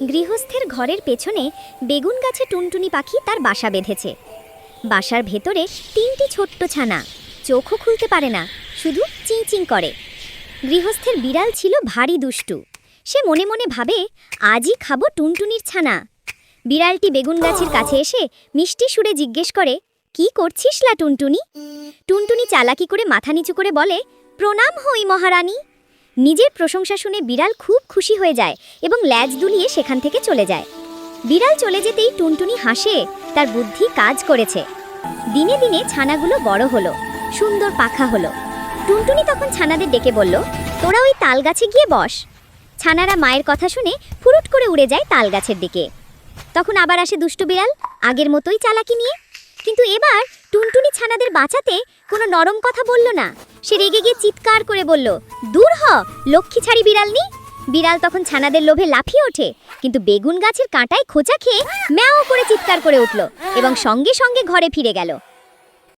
গৃহস্থের ঘরের পেছনে বেগুন গাছে টুনটুনি পাখি তার বাসা বেঁধেছে। বাসার ভেতরে 3টি ছোট্ট ছানা, চোখও খুলতে পারে না, শুধু চিঁচিং করে। গৃহস্থের বিড়াল ছিল ভারী দুষ্টু। সে মনে মনে ভাবে, আজই খাবো টুনটুনির ছানা। বিড়ালটি বেগুন গাছের কাছে এসে মিষ্টি সুরে জিজ্ঞেস করে, কি করছিস লা টুনটুনি? টুনটুনি চালাকি করে মাথা নিচু করে বলে, প্রণাম হই মহারানী। নিজের প্রশংসা শুনে বিড়াল খুব খুশি হয়ে যায় এবং ল্যাজ দুলিয়ে সেখান থেকে চলে যায়। বিড়াল চলে যেতেই টুনটুনি হাসে, তার বুদ্ধি কাজ করেছে। দিনে দিনে ছানাগুলো বড় হলো, সুন্দর পাখা হলো। টুনটুনি তখন ছানাদের ডেকে বলল, তোরা ওই তাল গাছে গিয়ে বস। ছানারা মায়ের কথা শুনে ফুরুট করে উড়ে যায় তাল গাছের দিকে। তখন আবার আসে দুষ্টু বিড়াল, আগের মতোই চালাকি নিয়ে। কিন্তু এবার টুনটুনি ছানাদের বাঁচাতে কোনো নরম কথা বলল না। সে রেগে গিয়ে চিৎকার করে বলল, দূর হ লক্ষ্মী ছাড়ি বিড়ালনি। বিড়াল তখন ছানাদের লোভে লাফিয়ে ওঠে, কিন্তু বেগুন গাছের কাঁটায় খোঁচা খেয়ে ম্যাও করে চিৎকার করে উঠল এবং সঙ্গে সঙ্গে ঘরে ফিরে গেল।